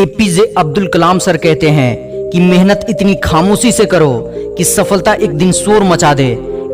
APJ Abdul Kalam sir कहते हैं कि मेहनत इतनी खामोशी से करो कि सफलता एक दिन शोर मचा दे।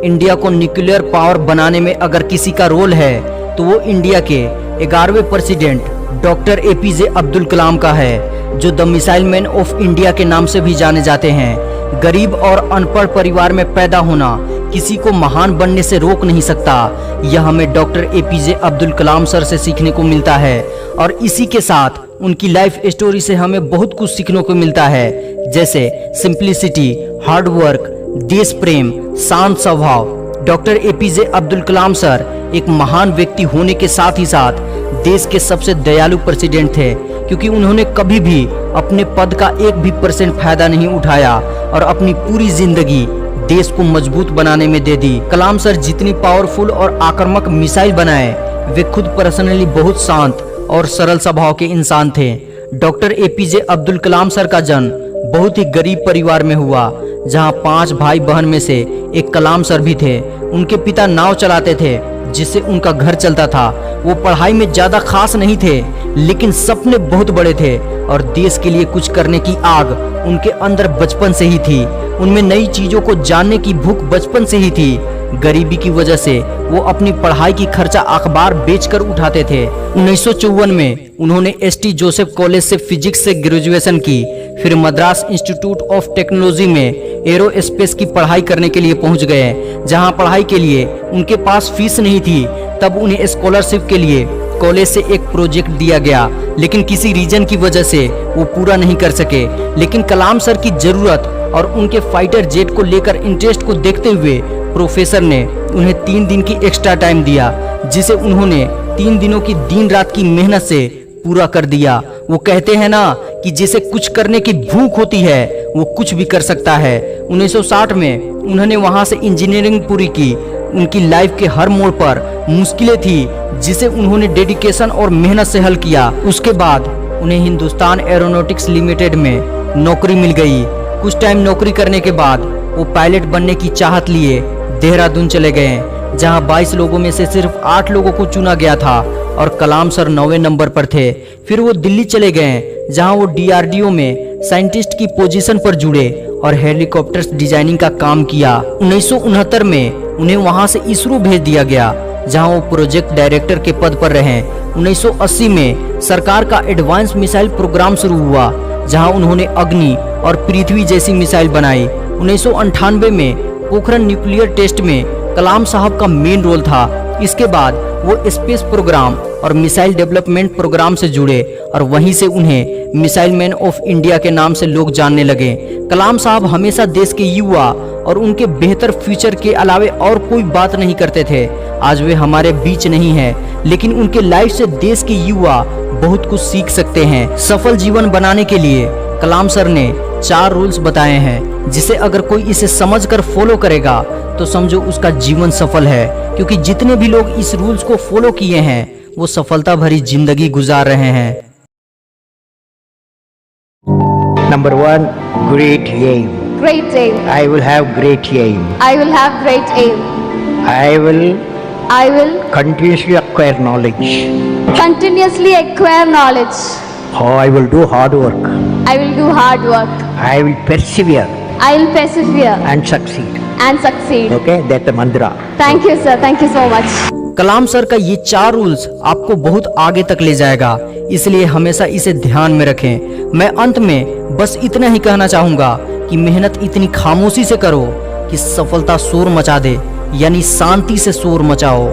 इंडिया को न्यूक्लियर पावर बनाने में अगर किसी का रोल है तो वो इंडिया के 11वें president doctor APJ Abdul Kalam का है, जो the missile man of India के नाम से भी जाने जाते हैं। गरीब और अनपढ़ परिवार में पैदा होना किसी को महान बनने से रोक नहीं सकता। यह हमें doctor APJ Abdul Kalam sir से सीखने को मिलता है और इसी के साथ उनकी लाइफ स्टोरी से हमें बहुत कुछ सीखने को मिलता है, जैसे सिंप्लिसिटी, हार्ड वर्क, देश प्रेम, शांत स्वभाव। Doctor APJ Abdul Kalam sir एक महान व्यक्ति होने के साथ ही साथ देश के सबसे दयालु प्रेसिडेंट थे, क्योंकि उन्होंने कभी भी अपने पद का 1% फायदा नहीं उठाया और अपनी पूरी जिंदगी देश को मजबूत बनाने में दे दी। कलाम सर जितनी पावरफुल और आक्रामक मिसाइल बनाए, वे खुद पर्सनली बहुत शांत और सरल स्वभाव के इंसान थे। Doctor APJ Abdul Kalam sir का जन्म बहुत ही गरीब परिवार में हुआ, जहां 5 भाई बहन में से एक कलाम सर भी थे। उनके पिता नाव चलाते थे जिससे उनका घर चलता था। वो पढ़ाई में ज्यादा खास नहीं थे, लेकिन सपने बहुत बड़े थे और देश के लिए कुछ करने की आग उनके अंदर बचपन से ही थी। उनमें नई चीजों को जानने की भूख बचपन से ही थी। गरीबी की वजह से वो अपनी पढ़ाई की खर्चा अखबार बेचकर उठाते थे। 1954 में उन्होंने एसटी जोसेफ कॉलेज से फिजिक्स से ग्रेजुएशन की, फिर मद्रास इंस्टीट्यूट ऑफ टेक्नोलॉजी में एरोस्पेस की पढ़ाई करने के लिए पहुंच गए, जहां पढ़ाई के लिए उनके पास फीस नहीं थी। तब उन्हें स्कॉलरशिप के लिए कॉलेज से एक प्रोजेक्ट दिया गया, लेकिन किसी रीजन की वजह से वो पूरा नहीं कर सके। लेकिन कलाम सर की जरूरत और उनके फाइटर जेट को लेकर इंटरेस्ट को देखते हुए प्रोफेसर ने उन्हें 3 दिन की एक्स्ट्रा टाइम दिया, जिसे उन्होंने 3 दिनों की दिन रात की मेहनत से पूरा कर दिया। वो कहते हैं ना कि जिसे कुछ करने की भूख होती है वो कुछ भी कर सकता है। 1960 में उन्होंने वहां से इंजीनियरिंग पूरी की। उनकी लाइफ के हर मोड़ पर मुश्किलें थी, जिसे उन्होंने डेडिकेशन और मेहनत से हल किया। उसके बाद उन्हें हिंदुस्तान एरोनॉटिक्स लिमिटेड में नौकरी मिल गई। कुछ टाइम नौकरी करने के बाद वो पायलट बनने की चाहत लिए देहरादून चले गए, जहां 22 लोगों में से सिर्फ 8 लोगों को चुना गया था और कलाम सर 9वें नंबर पर थे। फिर वो दिल्ली चले गए, जहां वो डीआरडीओ में साइंटिस्ट की पोजीशन पर जुड़े और हेलीकॉप्टर्स डिजाइनिंग का काम किया। 1969 में उन्हें वहां से इसरो भेज दिया गया, जहां वो प्रोजेक्ट डायरेक्टर के पद पर रहे। 1980 में सरकार का एडवांस मिसाइल प्रोग्राम शुरू हुआ, जहां उन्होंने अग्नि और पृथ्वी जैसी मिसाइल बनाई। 1998 में पोखरण न्यूक्लियर टेस्ट में कलाम साहब का मेन रोल था। इसके बाद वो स्पेस प्रोग्राम और मिसाइल डेवलपमेंट प्रोग्राम से जुड़े और वहीं से उन्हें मिसाइल मैन ऑफ इंडिया के नाम से लोग जानने लगे। कलाम साहब हमेशा देश के युवा और उनके बेहतर फ्यूचर के अलावे और कोई बात नहीं करते थे। आज वे हमारे बीच नहीं है, लेकिन उनके लाइफ से देश के युवा बहुत कुछ सीख सकते हैं। सफल जीवन बनाने के लिए कलाम सर ने 4 रूल्स बताए हैं, जिसे अगर कोई इसे समझकर फॉलो करेगा तो समझो उसका जीवन सफल है, क्योंकि जितने भी लोग इस रूल्स को फॉलो किए हैं वो सफलता भरी जिंदगी गुजार रहे हैं। Number 1, great aim. Great aim. I will have great aim. I will have great aim. I will I will continuously acquire knowledge. continuously acquire knowledge. Oh, I will do hard work. I will do hard work. I will persevere I will persevere and succeed. and succeed. Okay, that's the mantra. Thank you, sir. Thank you so much. Kalam sir का ये 4 rules आपको बहुत आगे तक ले जाएगा, इसलिए हमेशा इसे ध्यान में रखें। मैं अंत में बस इतना ही कहना चाहूंगा कि मेहनत इतनी खामोशी से करो कि सफलता शोर मचा दे, यानी शांति से शोर मचाओ।